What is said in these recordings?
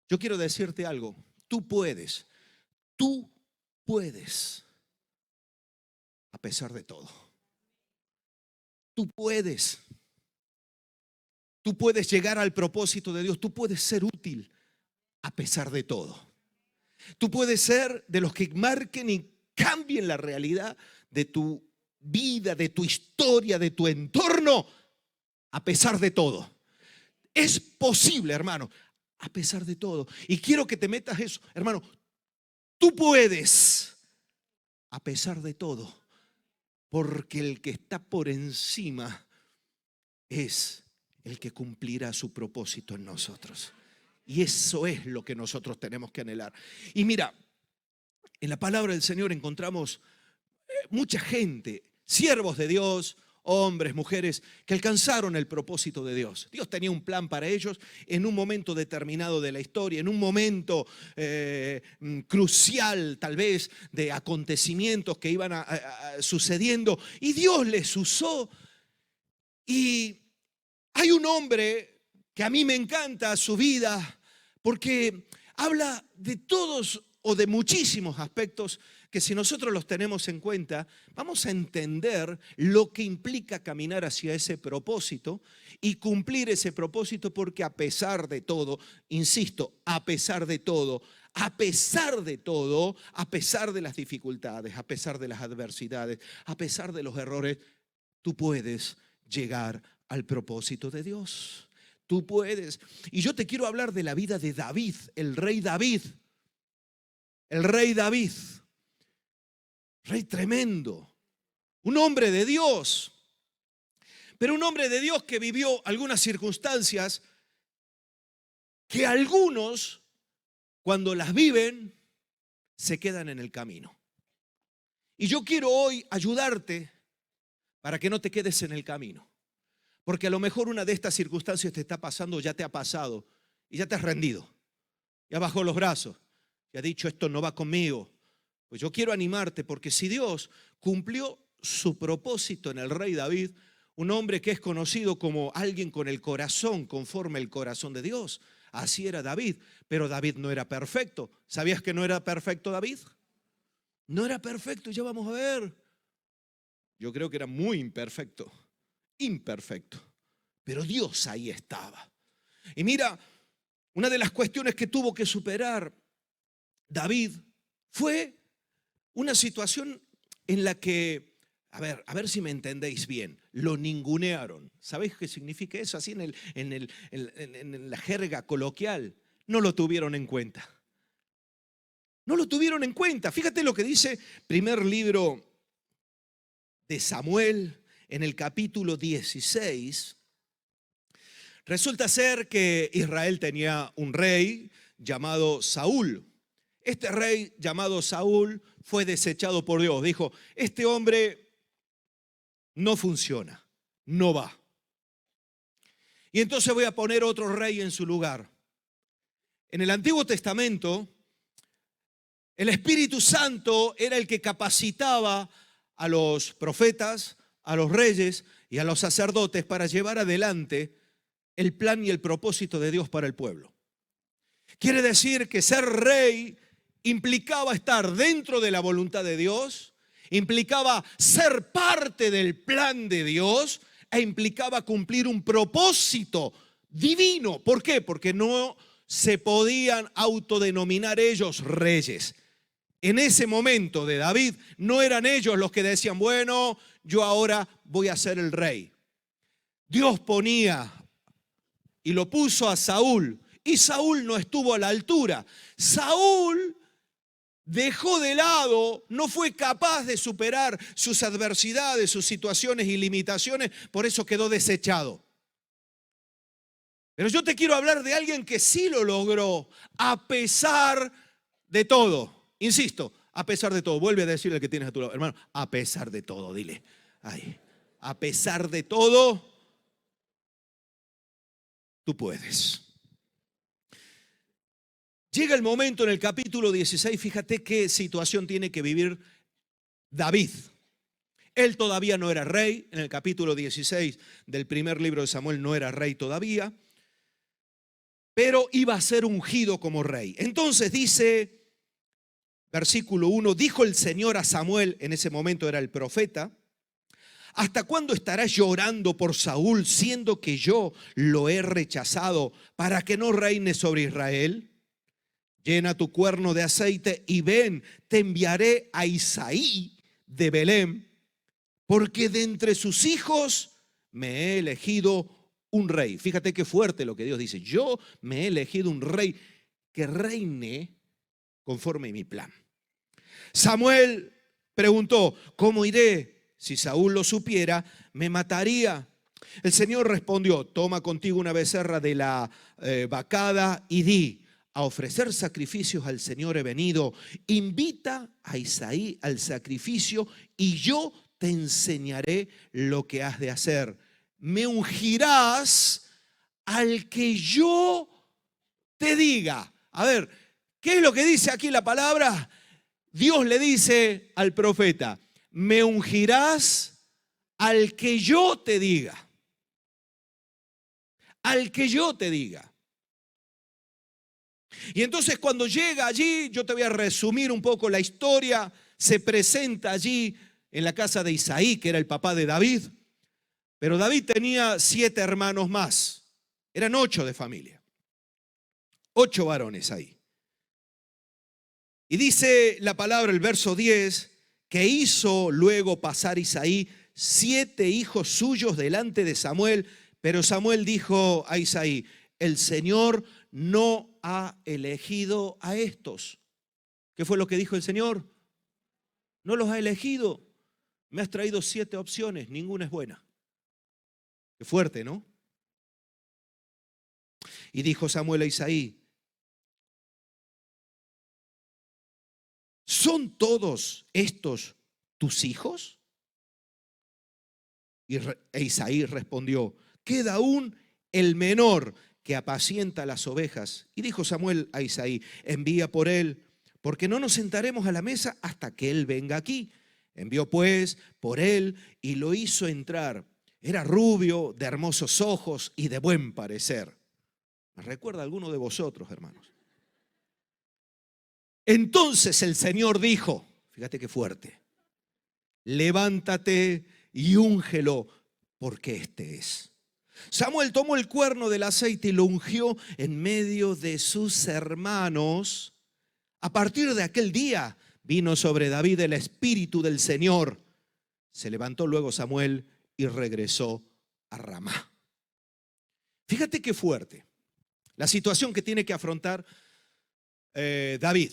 Yo quiero decirte algo. Tú puedes, a pesar de todo. Tú puedes. Tú puedes llegar al propósito de Dios. Tú puedes ser útil a pesar de todo. Tú puedes ser de los que marquen y cambien la realidad de tu vida, de tu historia, de tu entorno, a pesar de todo. Es posible, hermano, a pesar de todo. Y quiero que te metas eso, hermano. Tú puedes, a pesar de todo, porque el que está por encima es el que cumplirá su propósito en nosotros. Y eso es lo que nosotros tenemos que anhelar. Y mira, en la palabra del Señor encontramos mucha gente, siervos de Dios, hombres, mujeres, que alcanzaron el propósito de Dios. Dios tenía un plan para ellos en un momento determinado de la historia, en un momento crucial tal vez de acontecimientos que iban sucediendo. Y Dios les usó. Y hay un hombre que a mí me encanta su vida porque habla de todos o de muchísimos aspectos que si nosotros los tenemos en cuenta, vamos a entender lo que implica caminar hacia ese propósito y cumplir ese propósito, porque a pesar de todo, insisto, a pesar de todo, a pesar de todo, a pesar de las dificultades, a pesar de las adversidades, a pesar de los errores, tú puedes llegar al propósito de Dios. Tú puedes. Y yo te quiero hablar de la vida de David, el rey David. El rey David. Rey tremendo. Un hombre de Dios. Pero un hombre de Dios que vivió algunas circunstancias que algunos, cuando las viven, se quedan en el camino. Y yo quiero hoy ayudarte para que no te quedes en el camino. Porque a lo mejor una de estas circunstancias te está pasando, ya te ha pasado, y ya te has rendido, ya bajó los brazos, ya has dicho, esto no va conmigo. Pues yo quiero animarte, porque si Dios cumplió su propósito en el rey David, un hombre que es conocido como alguien con el corazón conforme el corazón de Dios, así era David. Pero David no era perfecto. ¿Sabías que no era perfecto David? No era perfecto, ya vamos a ver. Yo creo que era muy imperfecto. Imperfecto, pero Dios ahí estaba. Y mira, una de las cuestiones que tuvo que superar David fue una situación en la que, a ver si me entendéis bien, lo ningunearon. ¿Sabéis qué significa eso? Así en la jerga coloquial, no lo tuvieron en cuenta. No lo tuvieron en cuenta. Fíjate lo que dice primer libro de Samuel, en el capítulo 16, resulta ser que Israel tenía un rey llamado Saúl. Este rey llamado Saúl fue desechado por Dios. Dijo, este hombre no funciona, no va. Y entonces voy a poner otro rey en su lugar. En el Antiguo Testamento, el Espíritu Santo era el que capacitaba a los profetas, a los reyes y a los sacerdotes para llevar adelante el plan y el propósito de Dios para el pueblo. Quiere decir que ser rey implicaba estar dentro de la voluntad de Dios, implicaba ser parte del plan de Dios e implicaba cumplir un propósito divino. ¿Por qué? Porque no se podían autodenominar ellos reyes. En ese momento de David no eran ellos los que decían, bueno, yo ahora voy a ser el rey. Dios ponía y lo puso a Saúl, y Saúl no estuvo a la altura. Saúl dejó de lado, no fue capaz de superar sus adversidades, sus situaciones y limitaciones, por eso quedó desechado. Pero yo te quiero hablar de alguien que sí lo logró, a pesar de todo. Insisto, a pesar de todo. Vuelve a decirle al que tienes a tu lado, hermano, a pesar de todo, dile. Ay, a pesar de todo, tú puedes. Llega el momento en el capítulo 16, fíjate qué situación tiene que vivir David. Él todavía no era rey, en el capítulo 16 del primer libro de Samuel no era rey todavía. pero iba a ser ungido como rey. Entonces dice, versículo 1, dijo el Señor a Samuel, en ese momento era el profeta: ¿hasta cuándo estarás llorando por Saúl, siendo que yo lo he rechazado para que no reine sobre Israel? Llena tu cuerno de aceite y ven, te enviaré a Isaí de Belén, porque de entre sus hijos me he elegido un rey. Fíjate qué fuerte lo que Dios dice. Yo me he elegido un rey que reine conforme a mi plan. Samuel preguntó: ¿cómo iré? Si Saúl lo supiera, me mataría. El Señor respondió: toma contigo una becerra de la vacada y di: a ofrecer sacrificios al Señor he venido. Invita a Isaí al sacrificio y yo te enseñaré lo que has de hacer. Me ungirás al que yo te diga. A ver, ¿qué es lo que dice aquí la palabra? Dios le dice al profeta: me ungirás al que yo te diga. Al que yo te diga. Y entonces cuando llega allí, yo te voy a resumir un poco la historia. Se presenta allí en la casa de Isaí, que era el papá de David. Pero David tenía 7 hermanos más. Eran 8 de familia. 8 varones ahí. Y dice la palabra, el verso 10, que hizo luego pasar Isaí 7 hijos suyos delante de Samuel. Pero Samuel dijo a Isaí: el Señor no ha elegido a estos. ¿Qué fue lo que dijo el Señor? No los ha elegido. Me has traído 7 opciones, ninguna es buena. Qué fuerte, ¿no? Y dijo Samuel a Isaí: ¿son todos estos tus hijos? E Isaí respondió: queda aún el menor, que apacienta las ovejas. Y dijo Samuel a Isaí: envía por él, porque no nos sentaremos a la mesa hasta que él venga aquí. Envió pues por él y lo hizo entrar. Era rubio, de hermosos ojos y de buen parecer. ¿Me recuerda a alguno de vosotros, hermanos? Entonces el Señor dijo, fíjate qué fuerte: levántate y úngelo, porque este es. Samuel tomó el cuerno del aceite y lo ungió en medio de sus hermanos. A partir de aquel día vino sobre David el Espíritu del Señor. Se levantó luego Samuel y regresó a Ramá. Fíjate qué fuerte la situación que tiene que afrontar David.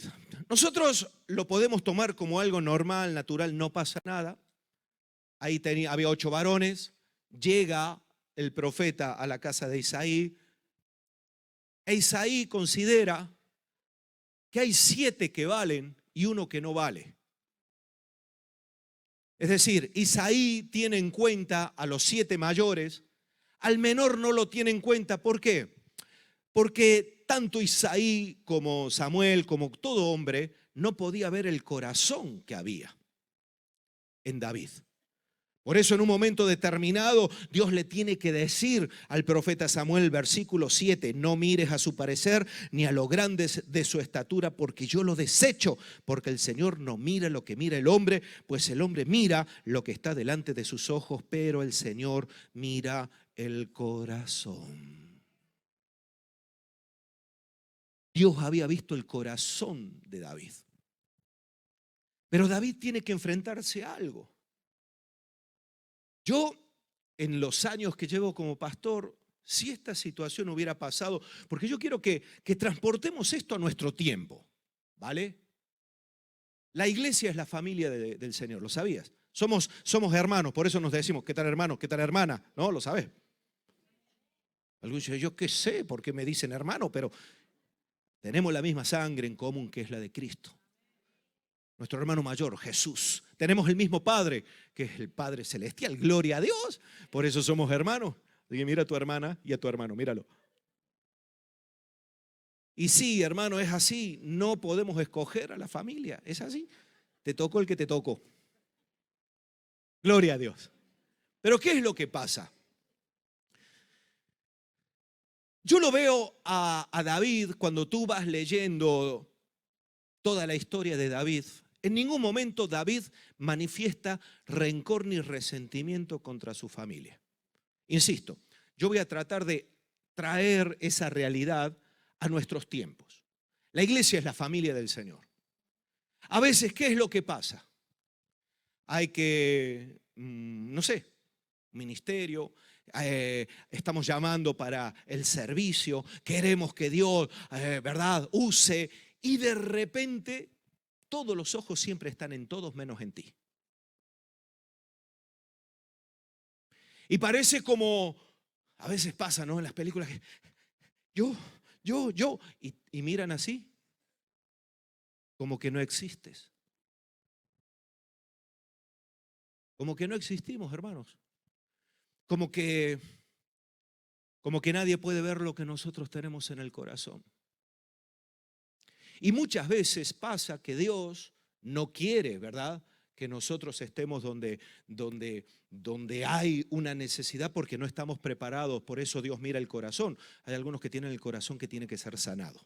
Nosotros lo podemos tomar como algo normal, natural, no pasa nada. Ahí había 8 varones. Llega el profeta a la casa de Isaí. E Isaí considera que hay 7 que valen y uno que no vale. Es decir, Isaí tiene en cuenta a los 7 mayores, al menor no lo tiene en cuenta. ¿Por qué? Porque tanto Isaí como Samuel, como todo hombre, no podía ver el corazón que había en David. Por eso en un momento determinado Dios le tiene que decir al profeta Samuel, versículo 7, no mires a su parecer ni a lo grande de su estatura, porque yo lo desecho, porque el Señor no mira lo que mira el hombre, pues el hombre mira lo que está delante de sus ojos, pero el Señor mira el corazón. Dios había visto el corazón de David. Pero David tiene que enfrentarse a algo. Yo, en los años que llevo como pastor, si esta situación hubiera pasado, porque yo quiero que transportemos esto a nuestro tiempo, ¿vale? La iglesia es la familia del Señor, ¿lo sabías? Somos hermanos, por eso nos decimos, ¿qué tal hermano? ¿Qué tal hermana? ¿No? ¿Lo sabes? Algunos dicen, yo qué sé, por qué me dicen hermano, pero tenemos la misma sangre en común, que es la de Cristo. Nuestro hermano mayor, Jesús. Tenemos el mismo Padre, que es el Padre Celestial. Gloria a Dios. Por eso somos hermanos. Dije, mira a tu hermana y a tu hermano, míralo. Y sí, hermano, es así. No podemos escoger a la familia. Es así. Te tocó el que te tocó. Gloria a Dios. Pero ¿qué es lo que pasa? Yo lo veo a David cuando tú vas leyendo toda la historia de David. En ningún momento David manifiesta rencor ni resentimiento contra su familia. Insisto, yo voy a tratar de traer esa realidad a nuestros tiempos. La iglesia es la familia del Señor. A veces, ¿qué es lo que pasa? Hay que, no sé, ministerio, estamos llamando para el servicio, queremos que Dios, ¿verdad?, use, y de repente todos los ojos siempre están en todos menos en ti. Y parece como, a veces pasa, ¿no?, en las películas, que yo, y miran así, como que no existes. Como que no existimos, hermanos. Como que nadie puede ver lo que nosotros tenemos en el corazón. Y muchas veces pasa que Dios no quiere, ¿verdad?, que nosotros estemos donde hay una necesidad, porque no estamos preparados. Por eso Dios mira el corazón. Hay algunos que tienen el corazón que tiene que ser sanado.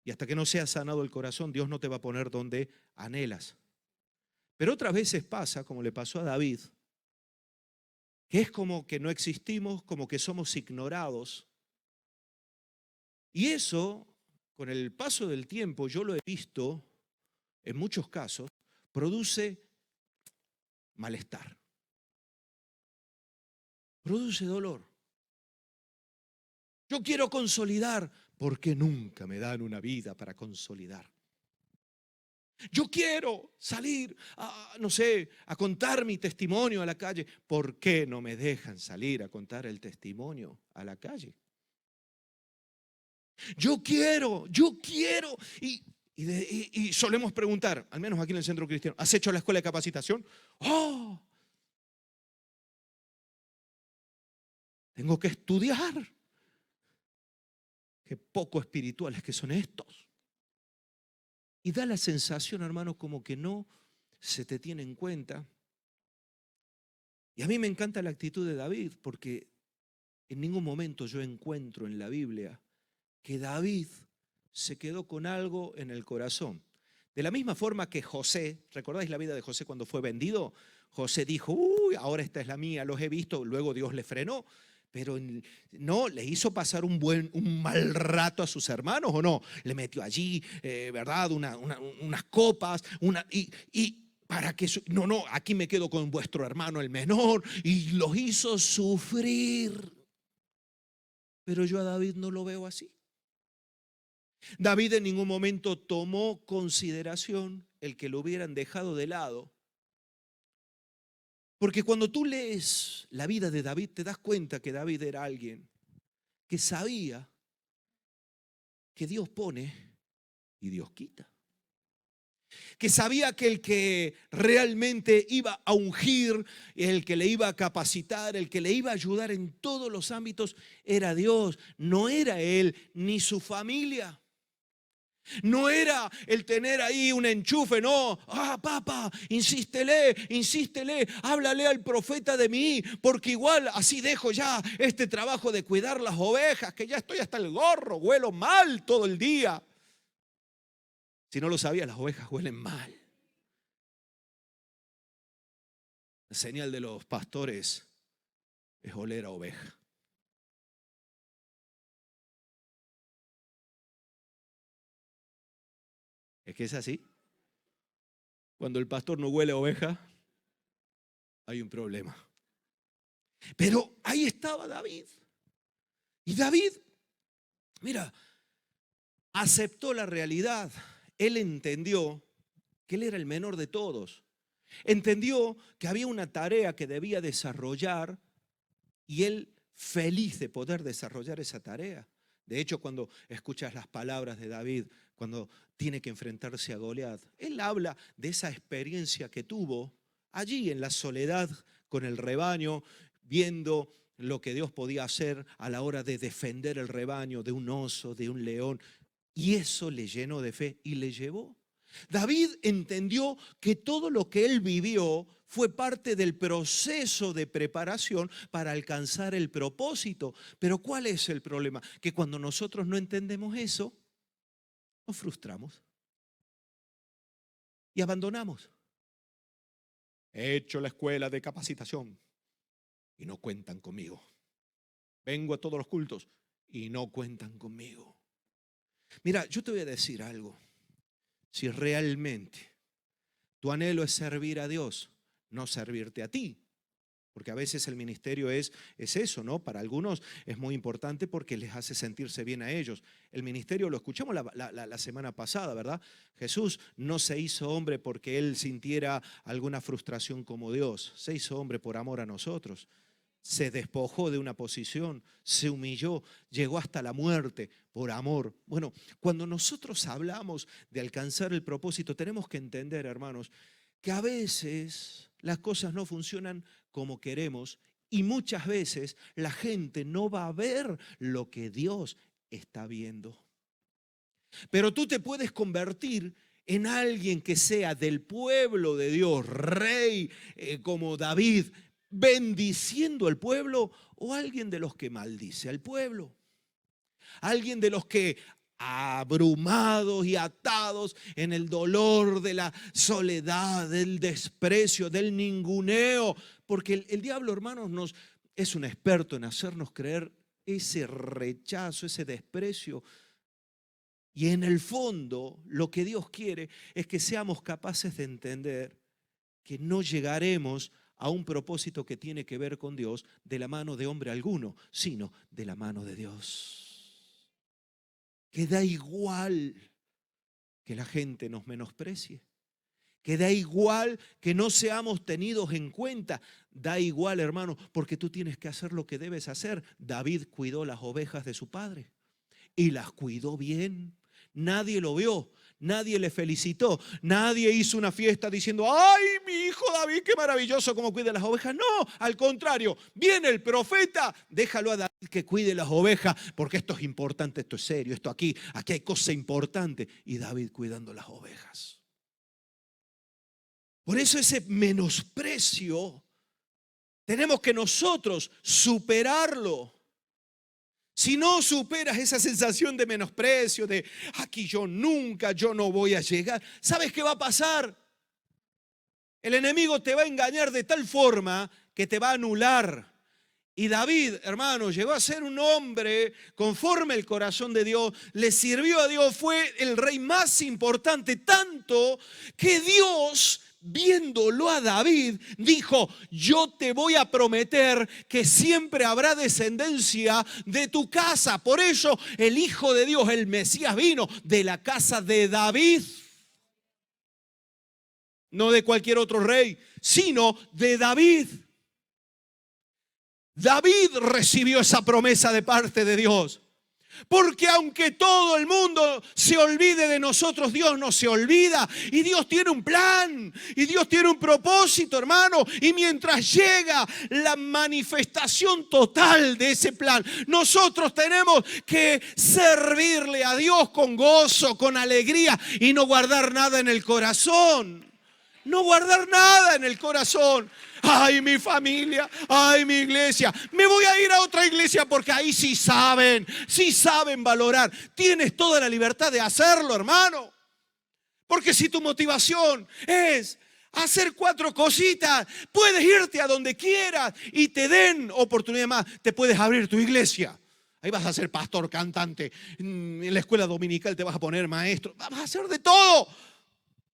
Y hasta que no sea sanado el corazón, Dios no te va a poner donde anhelas. Pero otras veces pasa, como le pasó a David, que es como que no existimos, como que somos ignorados. Y eso, con el paso del tiempo, yo lo he visto en muchos casos, produce malestar, produce dolor. Yo quiero consolidar, ¿por qué nunca me dan una vida para consolidar? Yo quiero salir, no sé, a contar mi testimonio a la calle. ¿Por qué no me dejan salir a contar el testimonio a la calle? Yo quiero. Y solemos preguntar, al menos aquí en el Centro Cristiano, ¿has hecho la escuela de capacitación? ¡Oh! Tengo que estudiar. Qué poco espirituales que son estos. Y da la sensación, hermano, como que no se te tiene en cuenta. Y a mí me encanta la actitud de David, porque en ningún momento yo encuentro en la Biblia que David se quedó con algo en el corazón. De la misma forma que José, ¿recordáis la vida de José cuando fue vendido? José dijo, uy, ahora esta es la mía, los he visto. Luego Dios le frenó, pero no, le hizo pasar un mal rato a sus hermanos, ¿o no? Le metió allí, ¿verdad?, unas copas, y para que, no, aquí me quedo con vuestro hermano el menor, y los hizo sufrir. Pero yo a David no lo veo así. David en ningún momento tomó consideración el que lo hubieran dejado de lado. Porque cuando tú lees la vida de David, te das cuenta que David era alguien que sabía que Dios pone y Dios quita. Que sabía que el que realmente iba a ungir, el que le iba a capacitar, el que le iba a ayudar en todos los ámbitos era Dios, no era él ni su familia. No era el tener ahí un enchufe, no. Papá, insístele, háblale al profeta de mí, porque igual así dejo ya este trabajo de cuidar las ovejas, que ya estoy hasta el gorro, huelo mal todo el día. Si no lo sabía, las ovejas huelen mal. La señal de los pastores es oler a oveja. Es que es así. Cuando el pastor no huele a oveja, hay un problema. Pero ahí estaba David. Y David, mira, aceptó la realidad. Él entendió que él era el menor de todos. Entendió que había una tarea que debía desarrollar y él feliz de poder desarrollar esa tarea. De hecho, cuando escuchas las palabras de David, cuando tiene que enfrentarse a Goliat, él habla de esa experiencia que tuvo allí en la soledad con el rebaño, viendo lo que Dios podía hacer a la hora de defender el rebaño de un oso, de un león. Y eso le llenó de fe y le llevó. David entendió que todo lo que él vivió fue parte del proceso de preparación para alcanzar el propósito. Pero ¿cuál es el problema? Que cuando nosotros no entendemos eso, nos frustramos y abandonamos. He hecho la escuela de capacitación y no cuentan conmigo. Vengo a todos los cultos y no cuentan conmigo. Mira, yo te voy a decir algo. Si realmente tu anhelo es servir a Dios, no servirte a ti, porque a veces el ministerio es eso, ¿no? Para algunos es muy importante porque les hace sentirse bien a ellos. El ministerio lo escuchamos la semana pasada, ¿verdad? Jesús no se hizo hombre porque Él sintiera alguna frustración como Dios. Se hizo hombre por amor a nosotros. Se despojó de una posición, se humilló, llegó hasta la muerte por amor. Bueno, cuando nosotros hablamos de alcanzar el propósito, tenemos que entender, hermanos, que a veces las cosas no funcionan como queremos y muchas veces la gente no va a ver lo que Dios está viendo. Pero tú te puedes convertir en alguien que sea del pueblo de Dios, rey como David, bendiciendo al pueblo, o alguien de los que maldice al pueblo. Alguien de los que abrumados y atados en el dolor de la soledad, del desprecio, del ninguneo, porque el diablo, hermanos, es un experto en hacernos creer ese rechazo, ese desprecio. Y en el fondo, lo que Dios quiere es que seamos capaces de entender que no llegaremos a un propósito que tiene que ver con Dios de la mano de hombre alguno, sino de la mano de Dios. Que da igual que la gente nos menosprecie, que da igual que no seamos tenidos en cuenta, da igual, hermano, porque tú tienes que hacer lo que debes hacer. David cuidó las ovejas de su padre y las cuidó bien. Nadie lo vio, nadie le felicitó, nadie hizo una fiesta diciendo: ¡ay, mi hijo David, qué maravilloso cómo cuida las ovejas! No, al contrario, viene el profeta, déjalo a David que cuide las ovejas, porque esto es importante, esto es serio, esto aquí hay cosa importante. Y David cuidando las ovejas. Por eso ese menosprecio tenemos que nosotros superarlo. Si no superas esa sensación de menosprecio, de aquí yo no voy a llegar, ¿sabes qué va a pasar? El enemigo te va a engañar de tal forma que te va a anular. Y David, hermano, llegó a ser un hombre conforme al corazón de Dios, le sirvió a Dios, fue el rey más importante, tanto que Dios, viéndolo a David, dijo: yo te voy a prometer que siempre habrá descendencia de tu casa. Por eso el Hijo de Dios, el Mesías, vino de la casa de David. No de cualquier otro rey, sino de David. David recibió esa promesa de parte de Dios. Porque aunque todo el mundo se olvide de nosotros, Dios no se olvida. Y Dios tiene un plan. Y Dios tiene un propósito, hermano. Y mientras llega la manifestación total de ese plan, nosotros tenemos que servirle a Dios con gozo, con alegría. Y no guardar nada en el corazón. No guardar nada en el corazón. Ay, mi familia, ay, mi iglesia. Me voy a ir a otra iglesia porque ahí sí saben valorar. Tienes toda la libertad de hacerlo, hermano. Porque si tu motivación es hacer 4 cositas, puedes irte a donde quieras y te den oportunidad más. Te puedes abrir tu iglesia. Ahí vas a ser pastor, cantante. En la escuela dominical te vas a poner maestro. Vas a hacer de todo.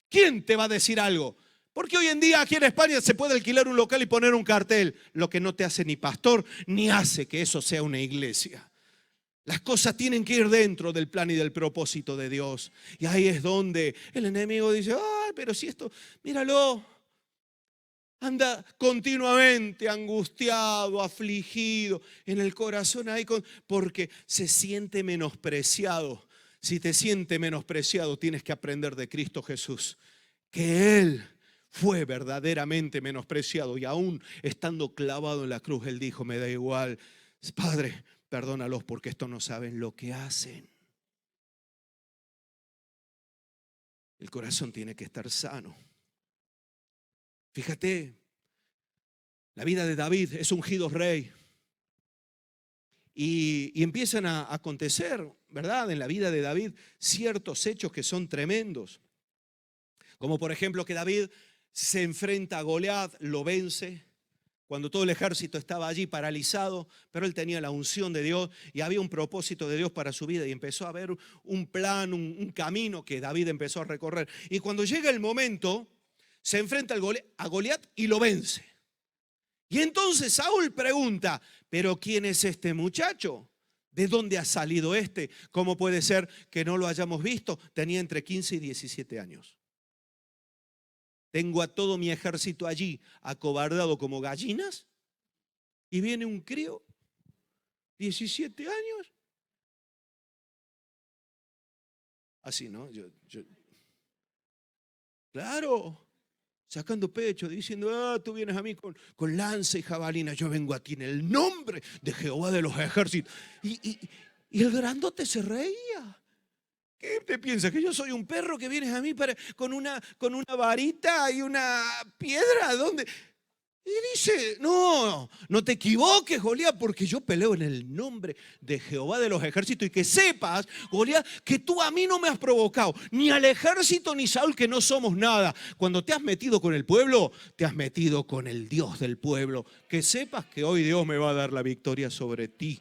¿Quién te va a decir algo? Porque hoy en día aquí en España se puede alquilar un local y poner un cartel, lo que no te hace ni pastor, ni hace que eso sea una iglesia. Las cosas tienen que ir dentro del plan y del propósito de Dios. Y ahí es donde el enemigo dice: ay, pero si esto, míralo, anda continuamente angustiado, afligido, en el corazón ahí, porque se siente menospreciado. Si te sientes menospreciado, tienes que aprender de Cristo Jesús, que Él fue verdaderamente menospreciado y aún estando clavado en la cruz, Él dijo: me da igual, Padre, perdónalos porque estos no saben lo que hacen. El corazón tiene que estar sano. Fíjate, la vida de David es ungido rey. Y empiezan a acontecer, ¿verdad?, en la vida de David ciertos hechos que son tremendos. Como por ejemplo que David se enfrenta a Goliat, lo vence, cuando todo el ejército estaba allí paralizado, pero él tenía la unción de Dios y había un propósito de Dios para su vida y empezó a ver un plan, un camino que David empezó a recorrer. Y cuando llega el momento, se enfrenta a Goliat y lo vence. Y entonces Saúl pregunta, ¿pero quién es este muchacho? ¿De dónde ha salido este? ¿Cómo puede ser que no lo hayamos visto? Tenía entre 15 y 17 años. Tengo a todo mi ejército allí acobardado como gallinas y viene un crío, 17 años. Así, ¿no? Claro, sacando pecho, diciendo, tú vienes a mí con lanza y jabalina, yo vengo a ti en el nombre de Jehová de los ejércitos. Y el grandote se reía. ¿Qué te piensas? ¿Que yo soy un perro que vienes a mí con una varita y una piedra? ¿Dónde? Y dice, no te equivoques, Goliat, porque yo peleo en el nombre de Jehová de los ejércitos. Y que sepas, Goliat, que tú a mí no me has provocado, ni al ejército ni Saúl, que no somos nada. Cuando te has metido con el pueblo, te has metido con el Dios del pueblo. Que sepas que hoy Dios me va a dar la victoria sobre ti.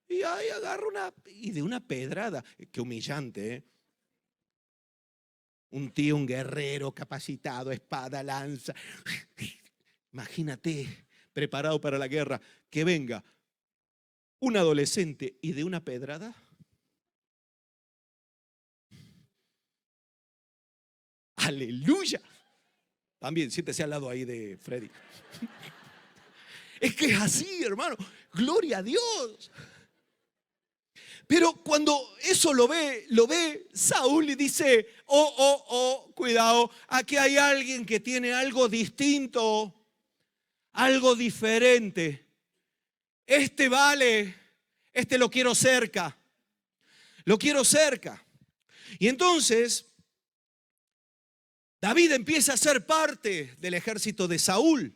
Y ahí agarra de una pedrada, qué humillante, ¿eh? Un tío, un guerrero capacitado, espada, lanza. Imagínate, preparado para la guerra, que venga un adolescente y de una pedrada. Aleluya. También siéntese al lado ahí de Freddy. Es que es así, hermano. Gloria a Dios. Pero cuando eso lo ve Saúl y dice, cuidado, aquí hay alguien que tiene algo distinto, algo diferente. Este vale, este lo quiero cerca. Y entonces, David empieza a ser parte del ejército de Saúl.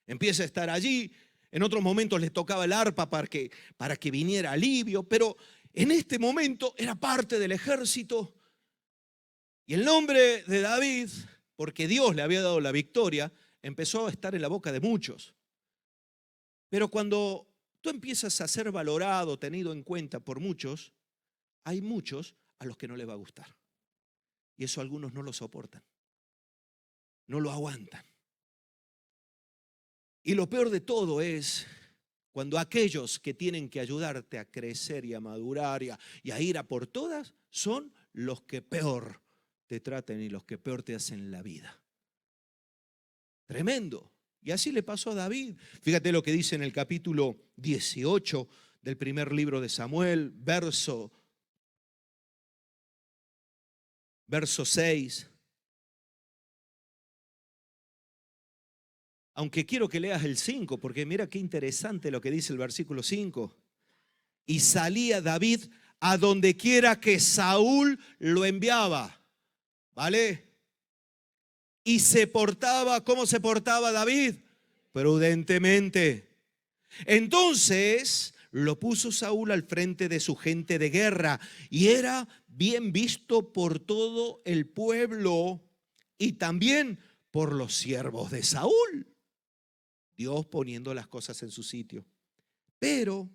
Empieza a estar allí. En otros momentos les tocaba el arpa para que viniera alivio, pero en este momento era parte del ejército. Y el nombre de David, porque Dios le había dado la victoria, empezó a estar en la boca de muchos. Pero cuando tú empiezas a ser valorado, tenido en cuenta por muchos, hay muchos a los que no les va a gustar. Y eso algunos no lo soportan, no lo aguantan. Y lo peor de todo es cuando aquellos que tienen que ayudarte a crecer y a madurar y a ir a por todas son los que peor te tratan y los que peor te hacen la vida. Tremendo. Y así le pasó a David. Fíjate lo que dice en el capítulo 18 del primer libro de Samuel, verso 6. Aunque quiero que leas el 5, porque mira qué interesante lo que dice el versículo 5. Y salía David a donde quiera que Saúl lo enviaba. ¿Vale? Y se portaba, ¿cómo se portaba David? Prudentemente. Entonces lo puso Saúl al frente de su gente de guerra y era bien visto por todo el pueblo y también por los siervos de Saúl. Dios poniendo las cosas en su sitio. Pero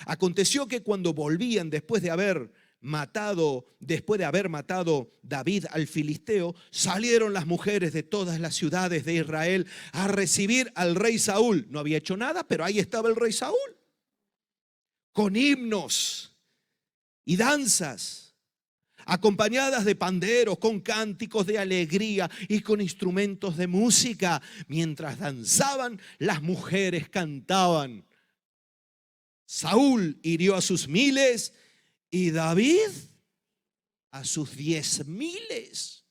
aconteció que cuando volvían después de haber matado David al filisteo, salieron las mujeres de todas las ciudades de Israel a recibir al rey Saúl. No había hecho nada, pero ahí estaba el rey Saúl, con himnos y danzas, acompañadas de panderos, con cánticos de alegría y con instrumentos de música. Mientras danzaban, las mujeres cantaban. Saúl hirió a sus 1000 y David a sus 10.000.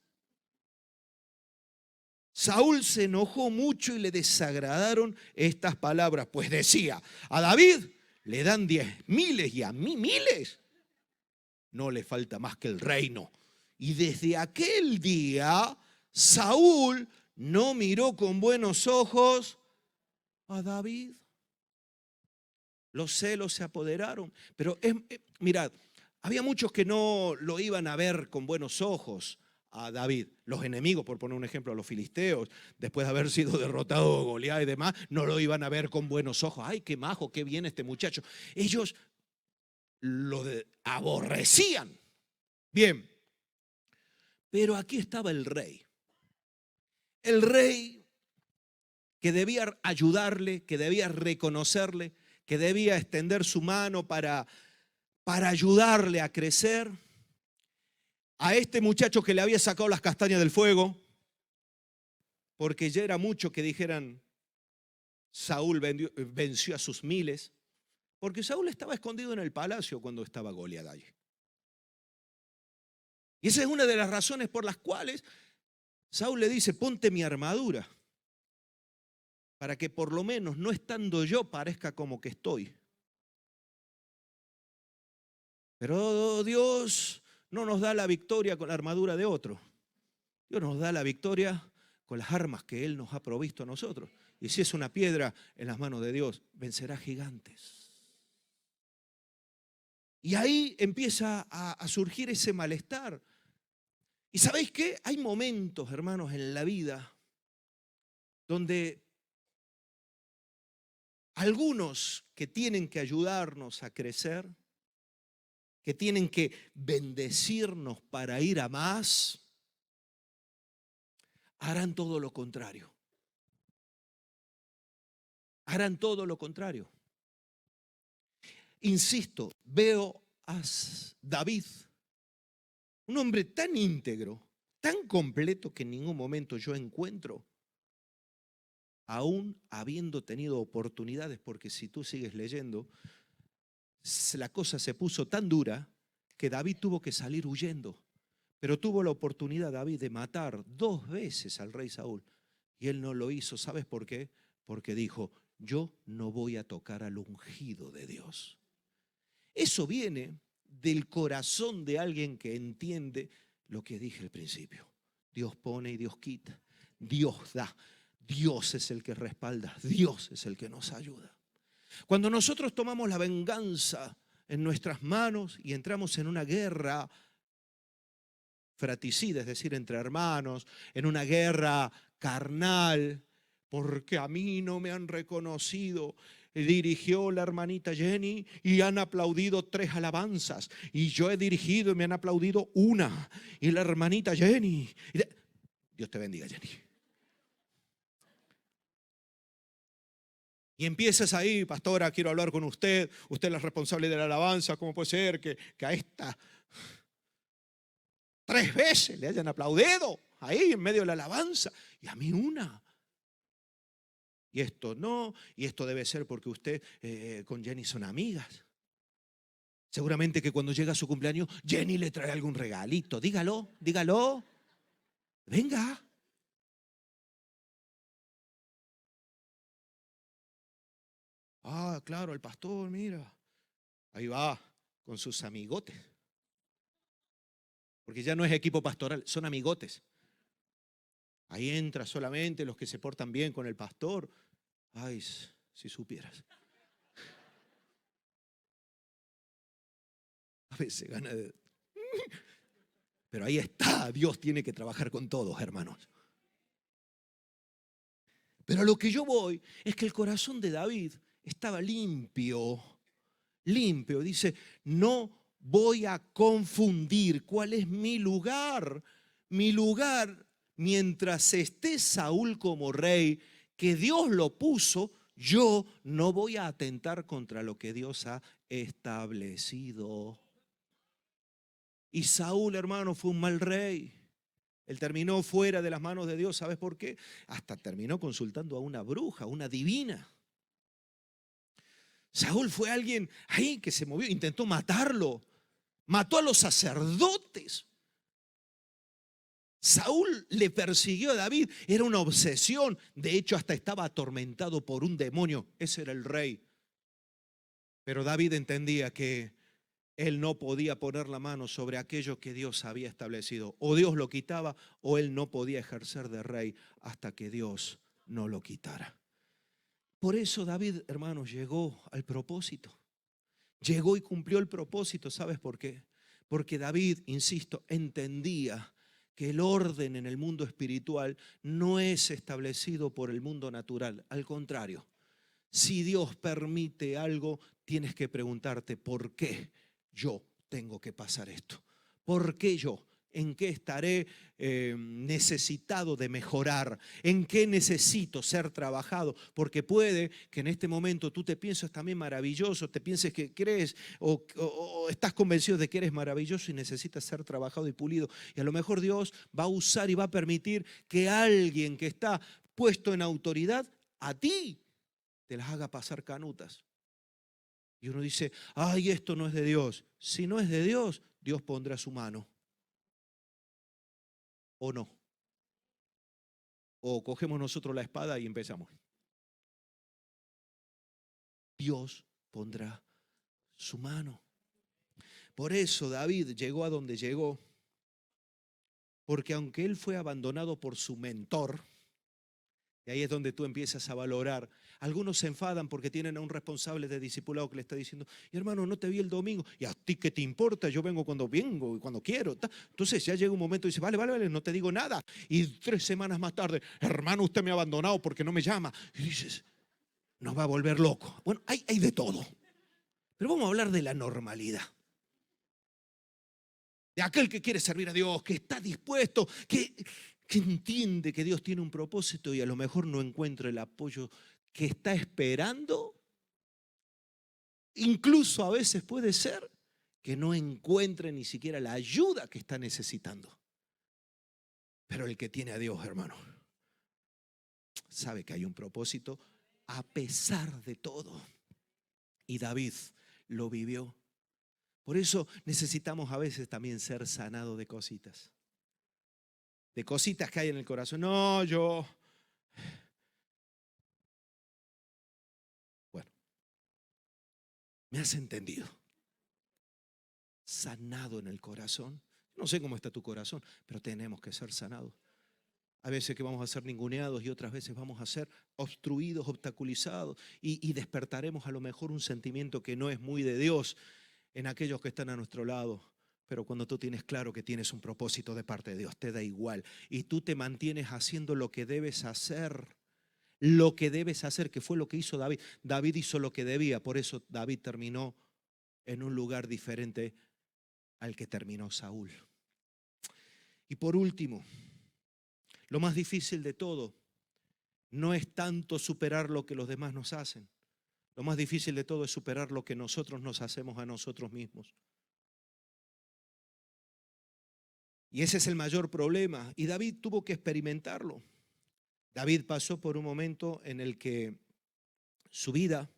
Saúl se enojó mucho y le desagradaron estas palabras, pues decía, a David le dan 10.000 y a mí 1000. No le falta más que el reino Y desde aquel día, Saúl no miró con buenos ojos a David. Los celos se apoderaron. Pero mirad, había muchos que no lo iban a ver con buenos ojos a David. Los enemigos, por poner un ejemplo, a los filisteos, después de haber sido derrotado Goliat y demás, no lo iban a ver con buenos ojos. Ay, qué majo, qué bien este muchacho. Ellos lo aborrecían. Bien, pero aquí estaba el rey. El rey que debía ayudarle, que debía reconocerle, que debía extender su mano para ayudarle a crecer. A este muchacho que le había sacado las castañas del fuego, porque ya era mucho que dijeran, Saúl venció a sus miles, porque Saúl estaba escondido en el palacio cuando estaba Goliat allí. Y esa es una de las razones por las cuales Saúl le dice, ponte mi armadura, para que por lo menos no estando yo parezca como que estoy. Pero Dios no nos da la victoria con la armadura de otro. Dios nos da la victoria con las armas que Él nos ha provisto a nosotros. Y si es una piedra en las manos de Dios, vencerá gigantes. Y ahí empieza a surgir ese malestar. ¿Y sabéis qué? Hay momentos, hermanos, en la vida donde algunos que tienen que ayudarnos a crecer, que tienen que bendecirnos para ir a más, harán todo lo contrario. Harán todo lo contrario. Insisto, veo a David, un hombre tan íntegro, tan completo que en ningún momento yo encuentro, aún habiendo tenido oportunidades, porque si tú sigues leyendo, la cosa se puso tan dura que David tuvo que salir huyendo. Pero tuvo la oportunidad David de matar 2 veces al rey Saúl. Y él no lo hizo. ¿Sabes por qué? Porque dijo, yo no voy a tocar al ungido de Dios. Eso viene del corazón de alguien que entiende lo que dije al principio. Dios pone y Dios quita. Dios da. Dios es el que respalda. Dios es el que nos ayuda. Cuando nosotros tomamos la venganza en nuestras manos y entramos en una guerra fratricida, es decir, entre hermanos, en una guerra carnal, porque a mí no me han reconocido. Dirigió la hermanita Jenny y han aplaudido 3 alabanzas, y yo he dirigido y me han aplaudido 1, y la hermanita Jenny. Dios te bendiga, Jenny. Y empiezas ahí, pastora, quiero hablar con usted es la responsable de la alabanza, ¿cómo puede ser que a esta 3 veces le hayan aplaudido ahí en medio de la alabanza y a mí 1? Y esto no, y esto debe ser porque usted con Jenny son amigas. Seguramente que cuando llega su cumpleaños, Jenny le trae algún regalito. Dígalo, dígalo. Venga. Ah, claro, el pastor, mira. Ahí va con sus amigotes. Porque ya no es equipo pastoral, son amigotes. Ahí entra solamente los que se portan bien con el pastor. Ay, si supieras. A veces gana de... Pero ahí está, Dios tiene que trabajar con todos, hermanos. Pero a lo que yo voy es que el corazón de David estaba limpio, limpio. Dice, no voy a confundir cuál es mi lugar. Mi lugar, mientras esté Saúl como rey, que Dios lo puso, yo no voy a atentar contra lo que Dios ha establecido. Y Saúl, hermano, fue un mal rey. Él terminó fuera de las manos de Dios. ¿Sabes por qué? Hasta terminó consultando a una bruja, una divina. Saúl fue alguien ahí que se movió, intentó matarlo. Mató a los sacerdotes. Saúl le persiguió a David. Era una obsesión. De hecho, hasta estaba atormentado por un demonio. Ese era el rey. Pero David entendía que él no podía poner la mano sobre aquello que Dios había establecido. O Dios lo quitaba o él no podía ejercer de rey hasta que Dios no lo quitara. Por eso David, hermanos, llegó al propósito. Llegó y cumplió el propósito. ¿Sabes por qué? Porque David, insisto, entendía que el orden en el mundo espiritual no es establecido por el mundo natural. Al contrario, si Dios permite algo, tienes que preguntarte, ¿por qué yo tengo que pasar esto? ¿Por qué yo? ¿En qué estaré necesitado de mejorar? ¿En qué necesito ser trabajado? Porque puede que en este momento tú te pienses también maravilloso, te pienses que crees o estás convencido de que eres maravilloso y necesitas ser trabajado y pulido. Y a lo mejor Dios va a usar y va a permitir que alguien que está puesto en autoridad a ti te las haga pasar canutas. Y uno dice, ay, esto no es de Dios. Si no es de Dios, Dios pondrá su mano. ¿O no? O cogemos nosotros la espada y empezamos. Dios pondrá su mano. Por eso David llegó a donde llegó, porque aunque él fue abandonado por su mentor, y ahí es donde tú empiezas a valorar. Algunos se enfadan porque tienen a un responsable de discipulado que le está diciendo, hermano, no te vi el domingo. ¿Y a ti qué te importa? Yo vengo y cuando quiero. Entonces ya llega un momento y dice, vale, no te digo nada. Y 3 semanas más tarde, hermano, usted me ha abandonado porque no me llama. Y dices, nos va a volver loco. Bueno, hay de todo. Pero vamos a hablar de la normalidad. De aquel que quiere servir a Dios, que está dispuesto, que entiende que Dios tiene un propósito y a lo mejor no encuentra el apoyo que está esperando. Incluso a veces puede ser que no encuentre ni siquiera la ayuda que está necesitando. Pero el que tiene a Dios, hermano, sabe que hay un propósito a pesar de todo. Y David lo vivió. Por eso necesitamos a veces también ser sanados de cositas. De cositas que hay en el corazón. No, bueno, me has entendido. Sanado en el corazón. No sé cómo está tu corazón, pero tenemos que ser sanados. A veces que vamos a ser ninguneados y otras veces vamos a ser obstruidos, obstaculizados y despertaremos a lo mejor un sentimiento que no es muy de Dios en aquellos que están a nuestro lado. Pero cuando tú tienes claro que tienes un propósito de parte de Dios, te da igual. Y tú te mantienes haciendo lo que debes hacer. Lo que debes hacer, que fue lo que hizo David. David hizo lo que debía, por eso David terminó en un lugar diferente al que terminó Saúl. Y por último, lo más difícil de todo no es tanto superar lo que los demás nos hacen. Lo más difícil de todo es superar lo que nosotros nos hacemos a nosotros mismos. Y ese es el mayor problema. Y David tuvo que experimentarlo. David pasó por un momento en el que su vida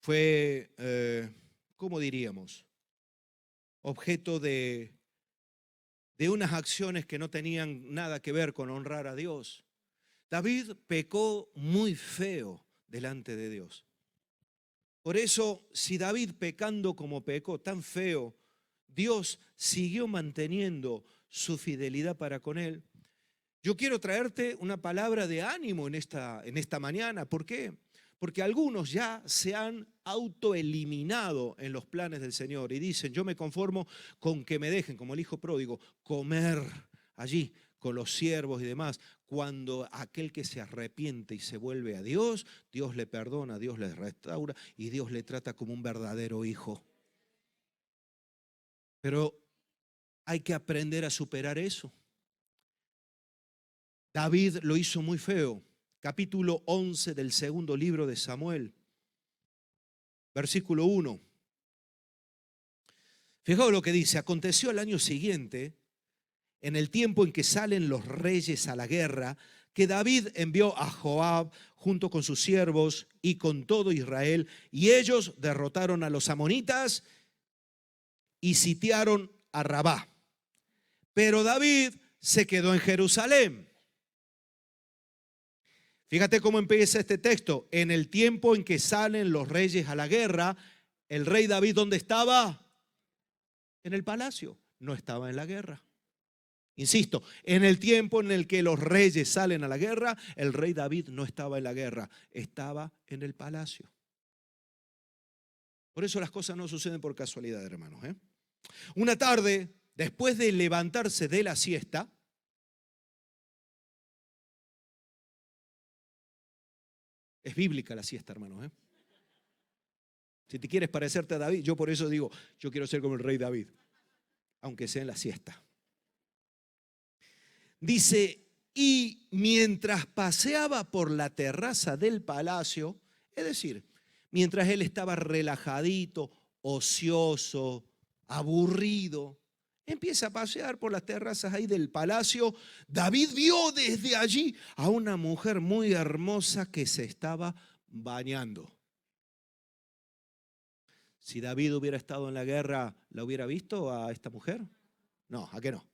fue, ¿cómo diríamos? Objeto de unas acciones que no tenían nada que ver con honrar a Dios. David pecó muy feo delante de Dios. Por eso, si David pecando como pecó tan feo, Dios siguió manteniendo su fidelidad para con él. Yo quiero traerte una palabra de ánimo en esta mañana. ¿Por qué? Porque algunos ya se han autoeliminado en los planes del Señor y dicen, yo me conformo con que me dejen, como el hijo pródigo, comer allí con los siervos y demás. Cuando aquel que se arrepiente y se vuelve a Dios, Dios le perdona, Dios le restaura y Dios le trata como un verdadero hijo. Pero hay que aprender a superar eso. David lo hizo muy feo. Capítulo 11 del segundo libro de Samuel, versículo 1. Fijaos lo que dice, aconteció al año siguiente, en el tiempo en que salen los reyes a la guerra, que David envió a Joab junto con sus siervos y con todo Israel, y ellos derrotaron a los amonitas y sitiaron a Rabá. Pero David se quedó en Jerusalén. Fíjate cómo empieza este texto. En el tiempo en que salen los reyes a la guerra, El rey David, ¿dónde estaba? En el palacio, no estaba en la guerra. Insisto, en el tiempo en el que los reyes salen a la guerra, el rey David no estaba en la guerra, estaba en el palacio. Por eso las cosas no suceden por casualidad, hermanos. Una tarde, después de levantarse de la siesta, es bíblica la siesta, hermanos. Si te quieres parecerte a David, yo por eso digo, yo quiero ser como el rey David, aunque sea en la siesta. Dice, y mientras paseaba por la terraza del palacio, es decir, mientras él estaba relajadito, ocioso, aburrido, empieza a pasear por las terrazas ahí del palacio, David vio desde allí a una mujer muy hermosa que se estaba bañando. Si David hubiera estado en la guerra, ¿la hubiera visto a esta mujer? No, ¿a qué no?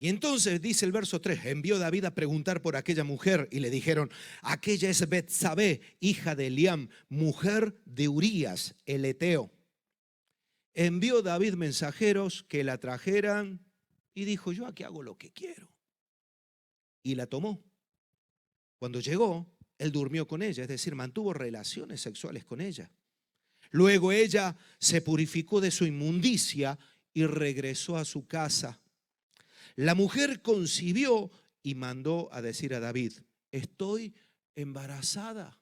Y entonces dice el verso 3, envió David a preguntar por aquella mujer y le dijeron, aquella es Betsabé, hija de Eliam, mujer de Urías, el eteo. Envió David mensajeros que la trajeran y dijo, yo aquí hago lo que quiero. Y la tomó. Cuando llegó, él durmió con ella, es decir, mantuvo relaciones sexuales con ella. Luego ella se purificó de su inmundicia y regresó a su casa. La mujer concibió y mandó a decir a David, estoy embarazada.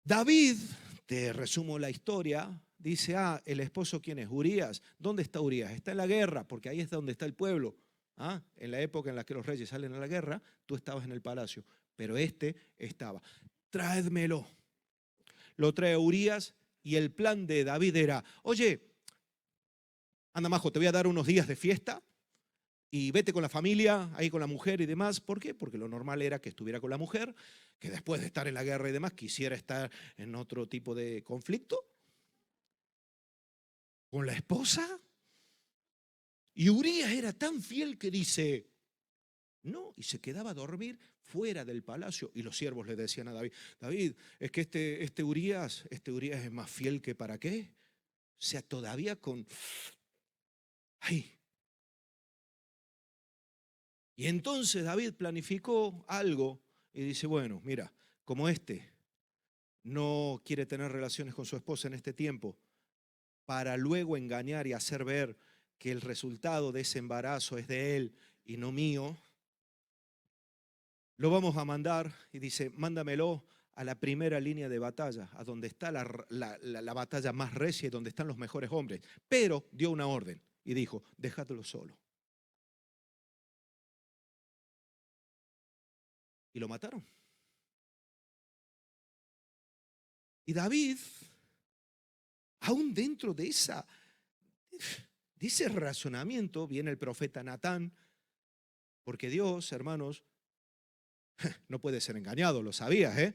David, te resumo la historia, dice, el esposo ¿quién es? Urías. ¿Dónde está Urías? Está en la guerra, porque ahí es donde está el pueblo. En la época en la que los reyes salen a la guerra, tú estabas en el palacio, pero este estaba. Tráedmelo. Lo trae Urías y el plan de David era, oye, anda majo, te voy a dar unos días de fiesta y vete con la familia, ahí con la mujer y demás. ¿Por qué? Porque lo normal era que estuviera con la mujer, que después de estar en la guerra y demás quisiera estar en otro tipo de conflicto. Con la esposa. Y Urías era tan fiel que dice, no, y se quedaba a dormir fuera del palacio. Y los siervos le decían a David, David, es que este Urías es más fiel que para qué. O sea, todavía con... ¡Ay! Y entonces David planificó algo y dice, bueno, mira, como no quiere tener relaciones con su esposa en este tiempo, para luego engañar y hacer ver que el resultado de ese embarazo es de él y no mío, lo vamos a mandar, y dice, mándamelo a la primera línea de batalla, a donde está la batalla más recia y donde están los mejores hombres. Pero dio una orden y dijo, déjatelo solo. Y lo mataron. Y David, aún dentro de ese razonamiento, viene el profeta Natán, porque Dios, hermanos, no puede ser engañado, lo sabías,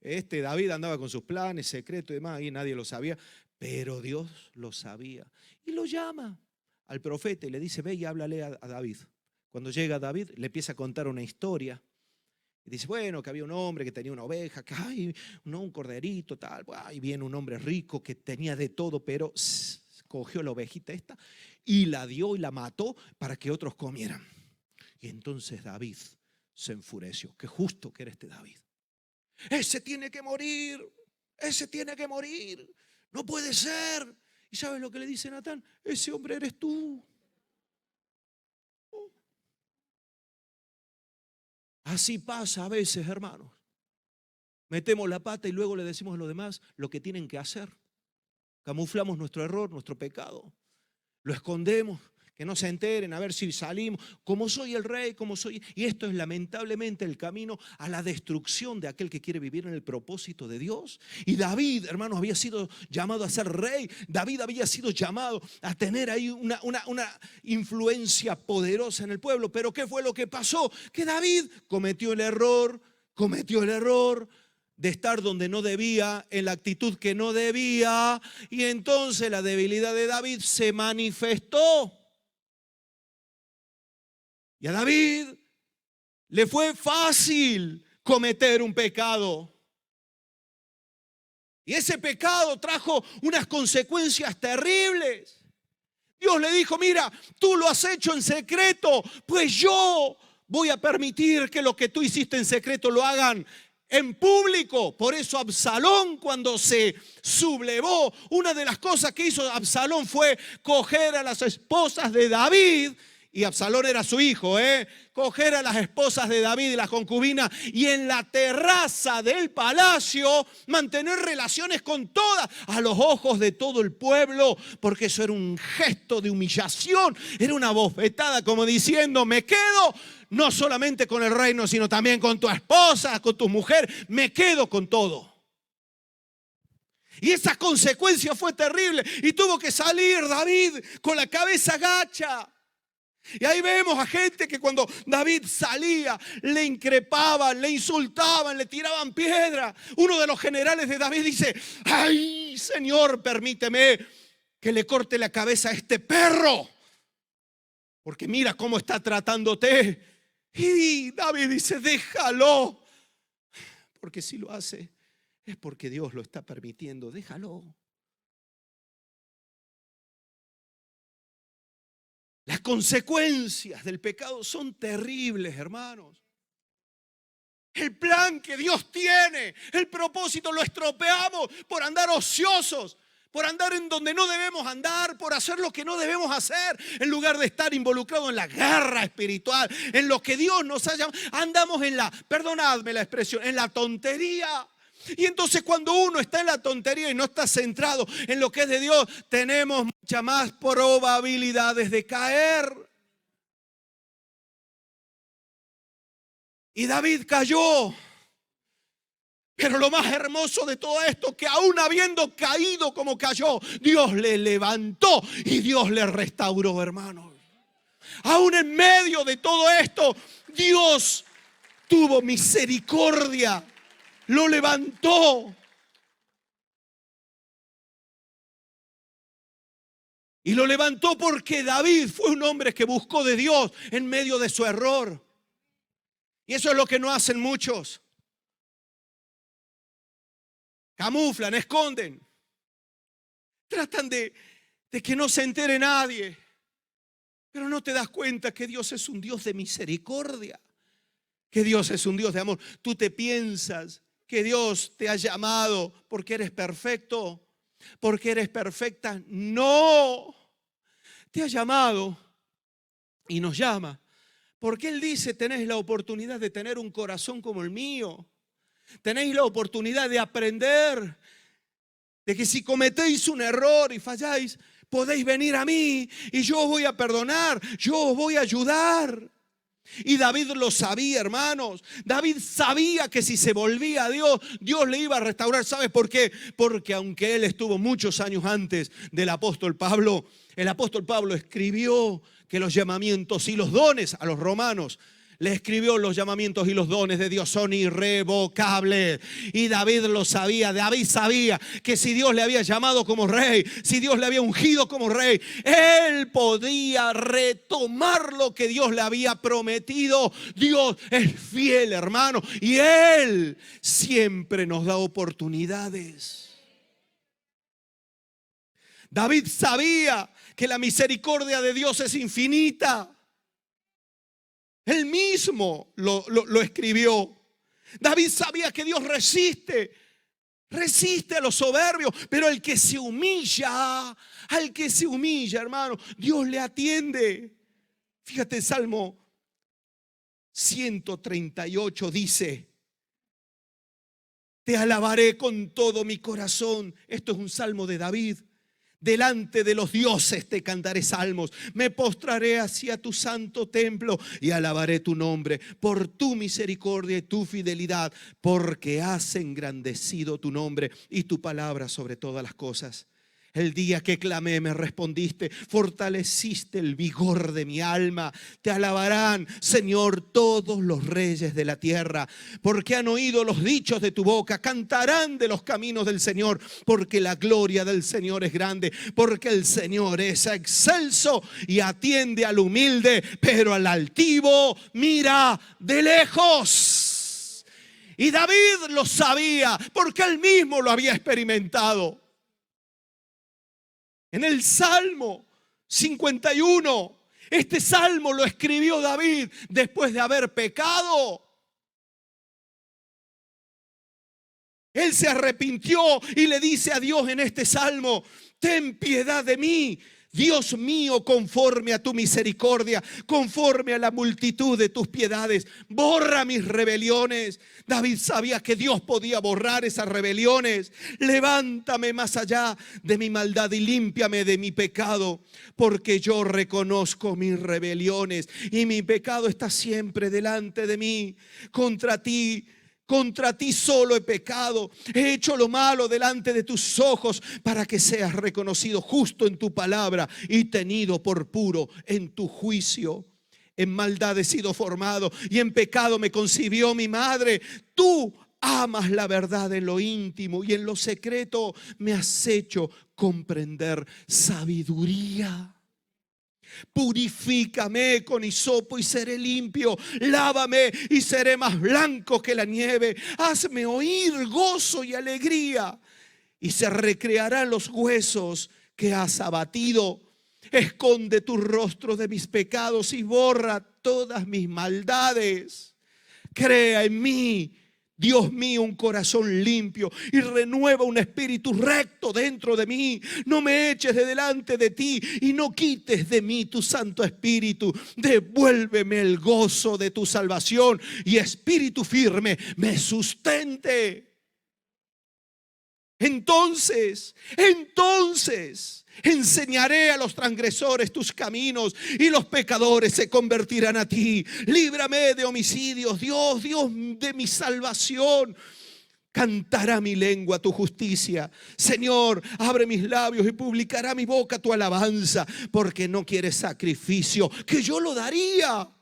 David andaba con sus planes secretos y demás, y nadie lo sabía, pero Dios lo sabía. Y lo llama al profeta y le dice, ve y háblale a David. Cuando llega David, le empieza a contar una historia. Y dice, bueno, que había un hombre que tenía una oveja, que hay un corderito, tal. Y viene un hombre rico que tenía de todo, pero cogió la ovejita esta y la dio y la mató para que otros comieran. Y entonces David se enfureció. Qué justo que era este David. Ese tiene que morir, ese tiene que morir, no puede ser. ¿Y sabes lo que le dice Natán? Ese hombre eres tú. Así pasa a veces, hermanos. Metemos la pata y luego le decimos a los demás lo que tienen que hacer. Camuflamos nuestro error, nuestro pecado. Lo escondemos, que no se enteren, a ver si salimos. Como soy el rey, como soy... Y esto es lamentablemente el camino a la destrucción de aquel que quiere vivir en el propósito de Dios. Y David, hermanos, había sido llamado a ser rey. David había sido llamado a tener ahí una influencia poderosa en el pueblo. Pero ¿qué fue lo que pasó? Que David cometió el error de estar donde no debía, en la actitud que no debía, y entonces la debilidad de David se manifestó. Y a David le fue fácil cometer un pecado. Y ese pecado trajo unas consecuencias terribles. Dios le dijo, mira, tú lo has hecho en secreto, pues yo voy a permitir que lo que tú hiciste en secreto lo hagan en público. Por eso Absalón, cuando se sublevó, una de las cosas que hizo Absalón fue coger a las esposas de David. Y Absalón era su hijo, coger a las esposas de David y las concubinas y en la terraza del palacio mantener relaciones con todas a los ojos de todo el pueblo, porque eso era un gesto de humillación, era una bofetada como diciendo, me quedo no solamente con el reino, sino también con tu esposa, con tu mujer, me quedo con todo. Y esa consecuencia fue terrible y tuvo que salir David con la cabeza gacha. Y ahí vemos a gente que cuando David salía le increpaban, le insultaban, le tiraban piedra. Uno de los generales de David dice, ay Señor, permíteme que le corte la cabeza a este perro, porque mira cómo está tratándote. Y David dice, déjalo, porque si lo hace es porque Dios lo está permitiendo, déjalo. Las consecuencias del pecado son terribles, hermanos. El plan que Dios tiene, el propósito lo estropeamos por andar ociosos, por andar en donde no debemos andar, por hacer lo que no debemos hacer, en lugar de estar involucrados en la guerra espiritual, en lo que Dios nos ha llamado. Andamos en la, perdonadme la expresión, en la tontería. Y entonces cuando uno está en la tontería y no está centrado en lo que es de Dios, tenemos muchas más probabilidades de caer. Y David cayó. Pero lo más hermoso de todo esto, que aún habiendo caído como cayó, Dios le levantó y Dios le restauró, hermanos. Aún en medio de todo esto, Dios tuvo misericordia. Lo levantó. Y lo levantó porque David fue un hombre que buscó de Dios en medio de su error. Y eso es lo que no hacen muchos. Camuflan, esconden. Tratan de que no se entere nadie. Pero no te das cuenta que Dios es un Dios de misericordia. Que Dios es un Dios de amor. Tú te piensas que Dios te ha llamado porque eres perfecto, porque eres perfecta. No, te ha llamado y nos llama porque Él dice, tenés la oportunidad de tener un corazón como el mío. Tenéis la oportunidad de aprender, de que si cometéis un error y falláis, podéis venir a mí y yo os voy a perdonar, yo os voy a ayudar. Y David lo sabía, hermanos. David sabía que si se volvía a Dios, Dios le iba a restaurar. ¿Sabes por qué? Porque aunque él estuvo muchos años antes del apóstol Pablo, el apóstol Pablo escribió que los llamamientos y los dones a los romanos, le escribió los llamamientos y los dones de Dios son irrevocables. Y David lo sabía. David sabía que si Dios le había llamado como rey, si Dios le había ungido como rey, él podía retomar lo que Dios le había prometido. Dios es fiel, hermano, y Él siempre nos da oportunidades. David sabía que la misericordia de Dios es infinita. Él mismo lo escribió. David sabía que Dios resiste a los soberbios, pero al que se humilla, hermano, Dios le atiende. Fíjate, el Salmo 138 dice, te alabaré con todo mi corazón. Esto es un salmo de David. Delante de los dioses te cantaré salmos. Me postraré hacia tu santo templo y alabaré tu nombre por tu misericordia y tu fidelidad, porque has engrandecido tu nombre y tu palabra sobre todas las cosas. El día que clamé me respondiste, fortaleciste el vigor de mi alma. Te alabarán, Señor, todos los reyes de la tierra, porque han oído los dichos de tu boca. Cantarán de los caminos del Señor, porque la gloria del Señor es grande, porque el Señor es excelso y atiende al humilde, pero al altivo mira de lejos. Y David lo sabía, porque él mismo lo había experimentado. En el Salmo 51, este salmo lo escribió David después de haber pecado. Él se arrepintió y le dice a Dios en este salmo: ten piedad de mí, Dios mío, conforme a tu misericordia, conforme a la multitud de tus piedades, borra mis rebeliones. David sabía que Dios podía borrar esas rebeliones. Levántame más allá de mi maldad y límpiame de mi pecado, porque yo reconozco mis rebeliones y mi pecado está siempre delante de mí. Contra ti solo he pecado, he hecho lo malo delante de tus ojos, para que seas reconocido justo en tu palabra y tenido por puro en tu juicio. En maldad he sido formado y en pecado me concibió mi madre. Tú amas la verdad en lo íntimo y en lo secreto me has hecho comprender sabiduría. Purifícame con hisopo y seré limpio. Lávame y seré más blanco que la nieve. Hazme oír gozo y alegría, y se recrearán los huesos que has abatido. Esconde tu rostro de mis pecados y borra todas mis maldades. Crea en mí, Dios mío, un corazón limpio y renueva un espíritu recto dentro de mí. No me eches de delante de ti y no quites de mí tu Santo Espíritu. Devuélveme el gozo de tu salvación y espíritu firme me sustente. Entonces enseñaré a los transgresores tus caminos y los pecadores se convertirán a ti. Líbrame de homicidios, Dios de mi salvación. Cantará mi lengua tu justicia. Señor, abre mis labios y publicará mi boca tu alabanza, porque no quieres sacrificio, que yo lo daría.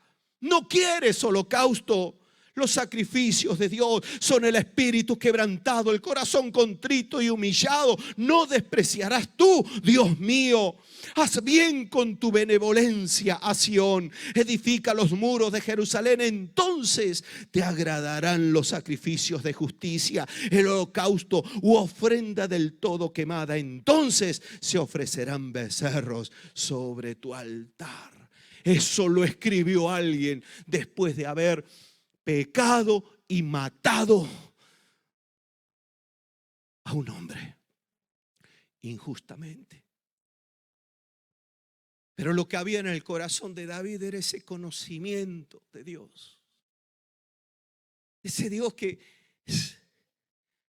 No quieres holocausto. Los sacrificios de Dios son el espíritu quebrantado, el corazón contrito y humillado. No despreciarás tú, Dios mío. Haz bien con tu benevolencia a Sión. Edifica los muros de Jerusalén. Entonces te agradarán los sacrificios de justicia, el holocausto u ofrenda del todo quemada. Entonces se ofrecerán becerros sobre tu altar. Eso lo escribió alguien después de haber pecado y matado a un hombre injustamente. Pero lo que había en el corazón de David era ese conocimiento de Dios. Ese Dios que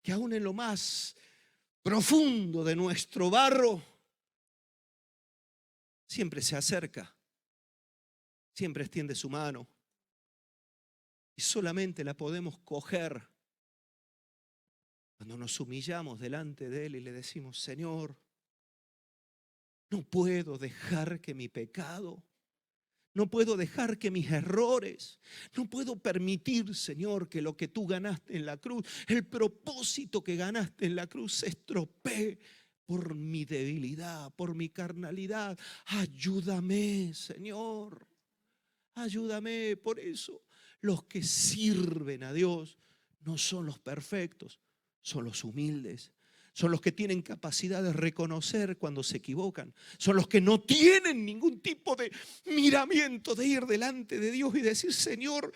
aún en lo más profundo de nuestro barro siempre se acerca, siempre extiende su mano. Y solamente la podemos coger cuando nos humillamos delante de Él y le decimos: Señor, no puedo dejar que mi pecado, no puedo dejar que mis errores, no puedo permitir, Señor, que lo que tú ganaste en la cruz, el propósito que ganaste en la cruz, se estropee por mi debilidad, por mi carnalidad. Ayúdame, Señor, ayúdame. Por eso los que sirven a Dios no son los perfectos, son los humildes. Son los que tienen capacidad de reconocer cuando se equivocan. Son los que no tienen ningún tipo de miramiento de ir delante de Dios y decir: Señor,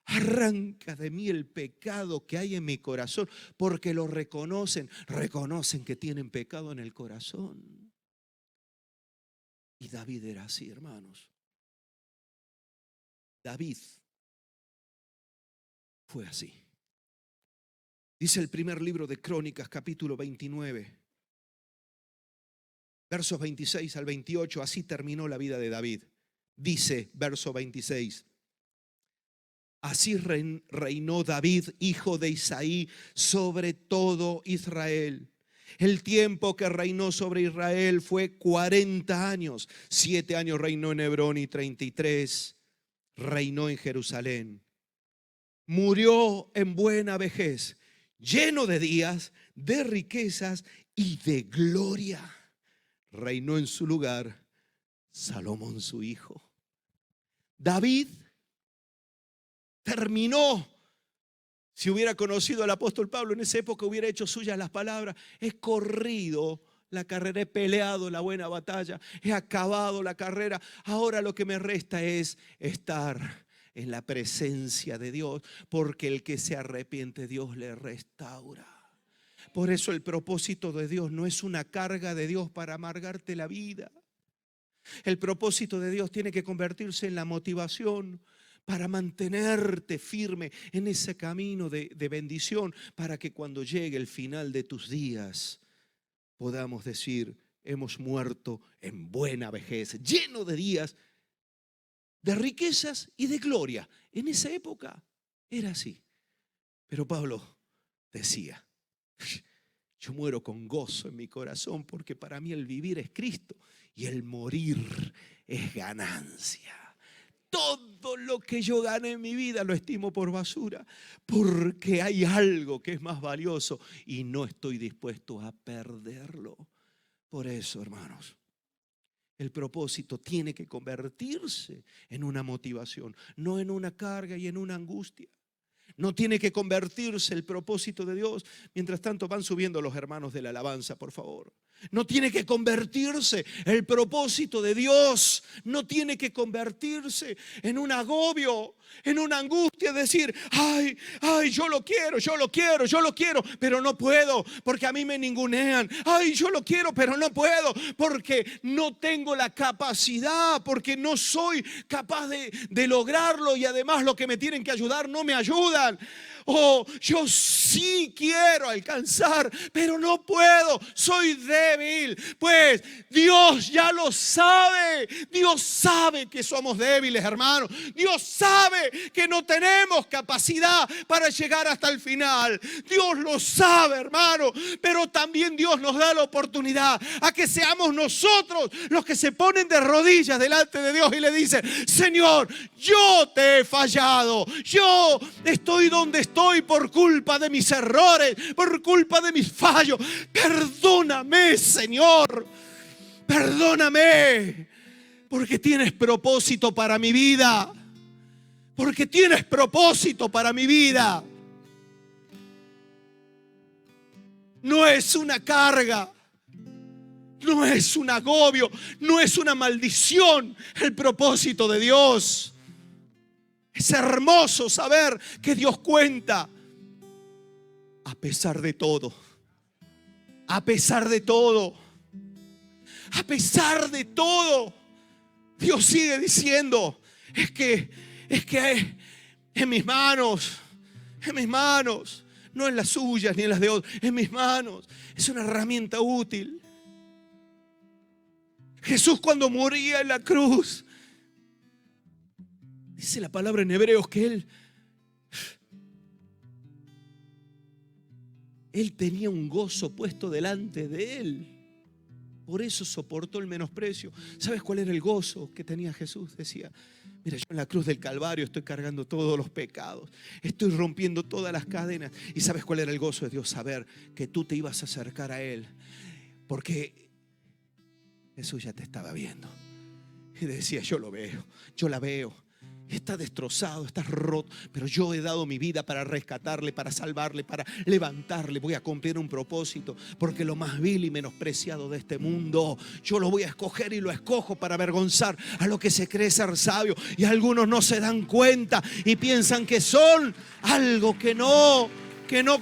arranca de mí el pecado que hay en mi corazón. Porque lo reconocen que tienen pecado en el corazón. Y David era así, hermanos. David fue así. Dice el primer libro de Crónicas, capítulo 29, versos 26 al 28, así terminó la vida de David. Dice, verso 26, así reinó David, hijo de Isaí, sobre todo Israel. El tiempo que reinó sobre Israel fue 40 años. 7 años reinó en Hebrón y 33 reinó en Jerusalén. Murió en buena vejez, lleno de días, de riquezas y de gloria. Reinó en su lugar Salomón su hijo. David terminó. Si hubiera conocido al apóstol Pablo en esa época, hubiera hecho suyas las palabras: he corrido la carrera, he peleado la buena batalla, he acabado la carrera. Ahora lo que me resta es estar en la presencia de Dios, porque el que se arrepiente, Dios le restaura. Por eso el propósito de Dios no es una carga de Dios para amargarte la vida. El propósito de Dios tiene que convertirse en la motivación para mantenerte firme en ese camino de bendición, para que cuando llegue el final de tus días podamos decir: hemos muerto en buena vejez, lleno de días, de riquezas y de gloria. En esa época era así. Pero Pablo decía: yo muero con gozo en mi corazón, porque para mí el vivir es Cristo y el morir es ganancia. Todo lo que yo gane en mi vida lo estimo por basura, porque hay algo que es más valioso y no estoy dispuesto a perderlo. Por eso, hermanos, el propósito tiene que convertirse en una motivación, no en una carga y en una angustia. No tiene que convertirse el propósito de Dios. Mientras tanto, van subiendo los hermanos de la alabanza, por favor. No tiene que convertirse el propósito de Dios. No tiene que convertirse en un agobio, en una angustia. Decir: ay, yo lo quiero, pero no puedo porque a mí me ningunean. Ay, yo lo quiero, pero no puedo porque no tengo la capacidad, porque no soy capaz de lograrlo, y además lo que me tienen que ayudar no me ayudan. Oh, yo sí quiero alcanzar, pero no puedo, soy débil. Pues Dios ya lo sabe. Dios sabe que somos débiles, hermanos. Dios sabe que no tenemos capacidad para llegar hasta el final. Dios lo sabe, hermano. Pero también Dios nos da la oportunidad a que seamos nosotros los que se ponen de rodillas delante de Dios y le dicen: Señor, yo te he fallado. Yo estoy donde estoy por culpa de mis errores, por culpa de mis fallos. Perdóname, Señor. Perdóname, porque tienes propósito para mi vida. Porque tienes propósito para mi vida. No es una carga, no es un agobio, no es una maldición el propósito de Dios. Es hermoso saber que Dios cuenta a pesar de todo. A pesar de todo. A pesar de todo. Dios sigue diciendo: es que en mis manos, no en las suyas ni en las de otros, en mis manos. Es una herramienta útil. Jesús, cuando moría en la cruz, dice la palabra en Hebreos que Él tenía un gozo puesto delante de Él. Por eso soportó el menosprecio. ¿Sabes cuál era el gozo que tenía Jesús? Decía: mira, yo en la cruz del Calvario estoy cargando todos los pecados, estoy rompiendo todas las cadenas. ¿Y sabes cuál era el gozo de Dios? Saber que tú te ibas a acercar a Él, porque Jesús ya te estaba viendo. Y decía: yo lo veo, yo la veo. Está destrozado, está roto, pero yo he dado mi vida para rescatarle, para salvarle, para levantarle. Voy a cumplir un propósito, porque lo más vil y menospreciado de este mundo, yo lo voy a escoger y lo escojo para avergonzar a lo que se cree ser sabio. Y algunos no se dan cuenta y piensan que son algo que no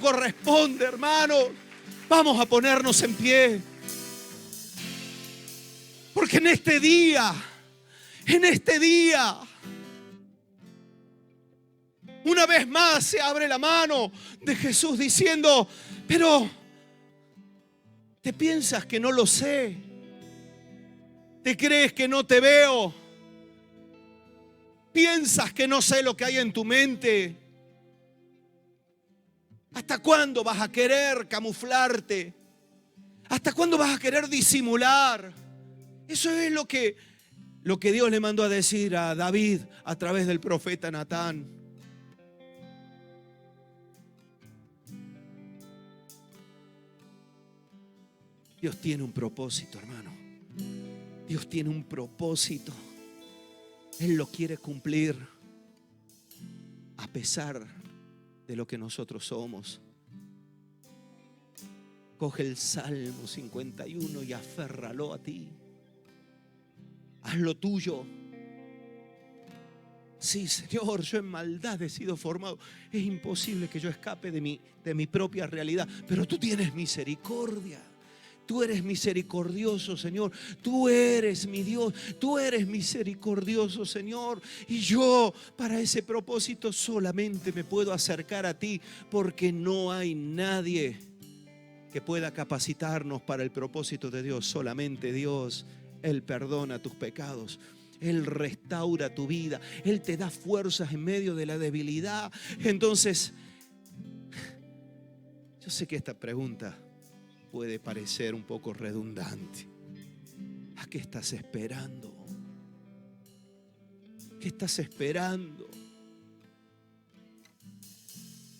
corresponde, hermanos. Vamos a ponernos en pie, porque en este día, una vez más se abre la mano de Jesús diciendo: pero ¿te piensas que no lo sé? ¿Te crees que no te veo? ¿Piensas que no sé lo que hay en tu mente? ¿Hasta cuándo vas a querer camuflarte? ¿Hasta cuándo vas a querer disimular? Eso es lo que Dios le mandó a decir a David a través del profeta Natán. Dios tiene un propósito, hermano. Dios tiene un propósito. Él lo quiere cumplir a pesar de lo que nosotros somos. Coge el Salmo 51 y aférralo a ti. Hazlo tuyo. Sí, Señor, yo en maldad he sido formado. Es imposible que yo escape de mi propia realidad. Pero tú tienes misericordia. Tú eres misericordioso, Señor. Tú eres mi Dios. Tú eres misericordioso, Señor. Y yo para ese propósito solamente me puedo acercar a ti, porque no hay nadie que pueda capacitarnos para el propósito de Dios. Solamente Dios. Él perdona tus pecados. Él restaura tu vida. Él te da fuerzas en medio de la debilidad. Entonces, yo sé que esta pregunta puede parecer un poco redundante. ¿A qué estás esperando? ¿Qué estás esperando?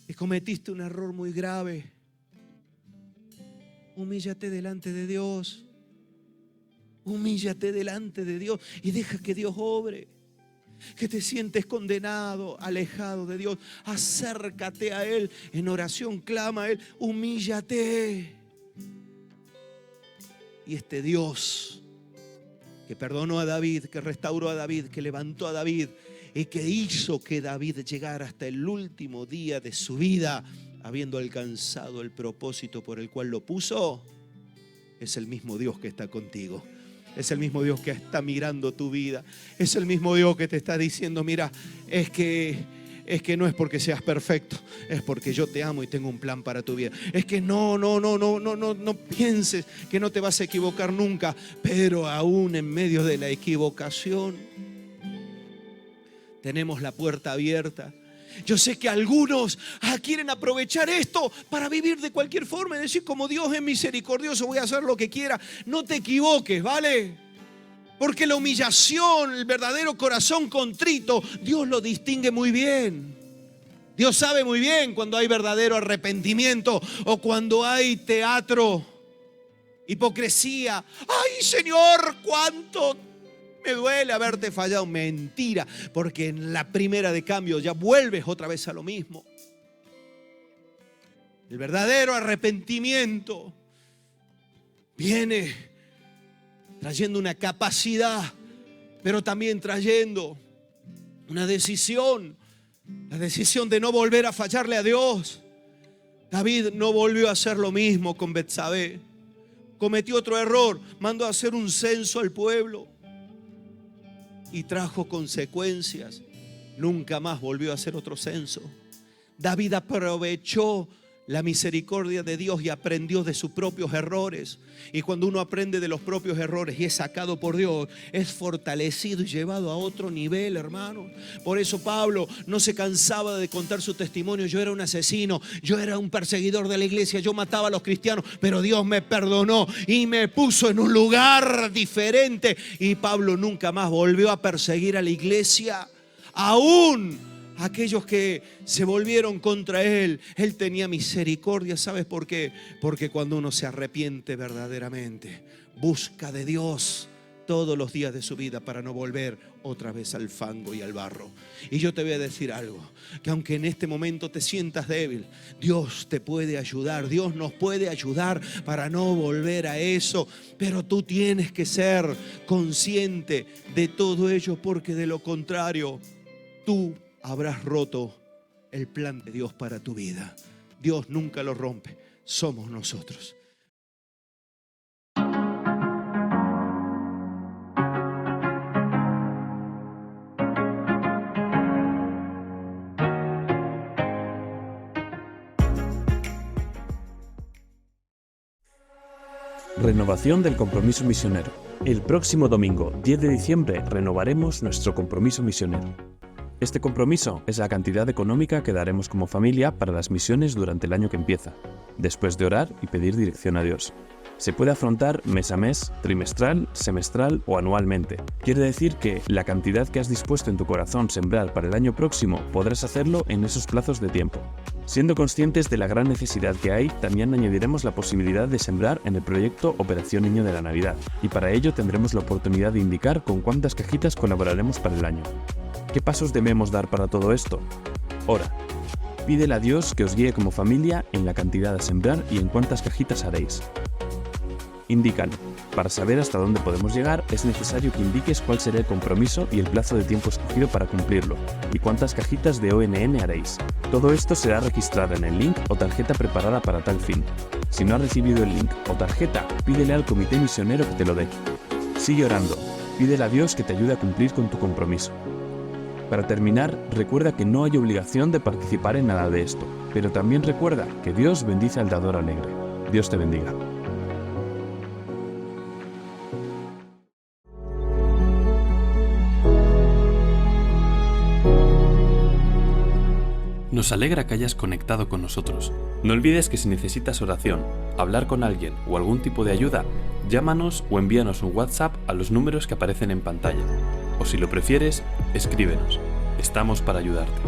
Y cometiste un error muy grave. Humíllate delante de Dios. Humíllate delante de Dios y deja que Dios obre. Que te sientes condenado, alejado de Dios, acércate a Él en oración, clama a Él, humíllate. Y este Dios que perdonó a David, que restauró a David, que levantó a David y que hizo que David llegara hasta el último día de su vida, habiendo alcanzado el propósito por el cual lo puso, es el mismo Dios que está contigo. Es el mismo Dios que está mirando tu vida. Es el mismo Dios que te está diciendo, mira, es que no es porque seas perfecto, es porque yo te amo y tengo un plan para tu vida. Es que no pienses que no te vas a equivocar nunca, pero aún en medio de la equivocación tenemos la puerta abierta. Yo sé que algunos quieren aprovechar esto para vivir de cualquier forma y decir, como Dios es misericordioso, voy a hacer lo que quiera. No te equivoques, ¿vale? Porque la humillación, el verdadero corazón contrito, Dios lo distingue muy bien. Dios sabe muy bien cuando hay verdadero arrepentimiento o cuando hay teatro, hipocresía. ¡Ay, Señor, cuánto me duele haberte fallado! Mentira, porque en la primera de cambio ya vuelves otra vez a lo mismo. El verdadero arrepentimiento viene trayendo una capacidad, pero también trayendo una decisión, la decisión de no volver a fallarle a Dios. David no volvió a hacer lo mismo con Betsabé. Cometió otro error, mandó a hacer un censo al pueblo y trajo consecuencias. Nunca más volvió a hacer otro censo. David aprovechó la misericordia de Dios y aprendió de sus propios errores. Y cuando uno aprende de los propios errores y es sacado por Dios, es fortalecido y llevado a otro nivel, hermano. Por eso Pablo no se cansaba de contar su testimonio. Yo era un asesino, yo era un perseguidor de la iglesia, yo mataba a los cristianos, pero Dios me perdonó y me puso en un lugar diferente. Y Pablo nunca más volvió a perseguir a la iglesia. Aún aquellos que se volvieron contra él, él tenía misericordia. ¿Sabes por qué? Porque cuando uno se arrepiente verdaderamente, busca de Dios todos los días de su vida para no volver otra vez al fango y al barro. Y yo te voy a decir algo, que aunque en este momento te sientas débil, Dios te puede ayudar, Dios nos puede ayudar para no volver a eso. Pero tú tienes que ser consciente de todo ello, porque de lo contrario, tú habrás roto el plan de Dios para tu vida. Dios nunca lo rompe, somos nosotros. Renovación del compromiso misionero. El próximo domingo, 10 de diciembre, renovaremos nuestro compromiso misionero. Este compromiso es la cantidad económica que daremos como familia para las misiones durante el año que empieza, después de orar y pedir dirección a Dios. Se puede afrontar mes a mes, trimestral, semestral o anualmente. Quiere decir que la cantidad que has dispuesto en tu corazón sembrar para el año próximo podrás hacerlo en esos plazos de tiempo. Siendo conscientes de la gran necesidad que hay, también añadiremos la posibilidad de sembrar en el proyecto Operación Niño de la Navidad, y para ello tendremos la oportunidad de indicar con cuántas cajitas colaboraremos para el año. ¿Qué pasos debemos dar para todo esto? Ora. Pídele a Dios que os guíe como familia en la cantidad a sembrar y en cuántas cajitas haréis. Indícalo. Para saber hasta dónde podemos llegar, es necesario que indiques cuál será el compromiso y el plazo de tiempo escogido para cumplirlo, y cuántas cajitas de ONN haréis. Todo esto será registrado en el link o tarjeta preparada para tal fin. Si no has recibido el link o tarjeta, pídele al comité misionero que te lo dé. Sigue orando. Pídele a Dios que te ayude a cumplir con tu compromiso. Para terminar, recuerda que no hay obligación de participar en nada de esto, pero también recuerda que Dios bendice al dador alegre. Dios te bendiga. Nos alegra que hayas conectado con nosotros. No olvides que si necesitas oración, hablar con alguien o algún tipo de ayuda, llámanos o envíanos un WhatsApp a los números que aparecen en pantalla. O si lo prefieres, escríbenos. Estamos para ayudarte.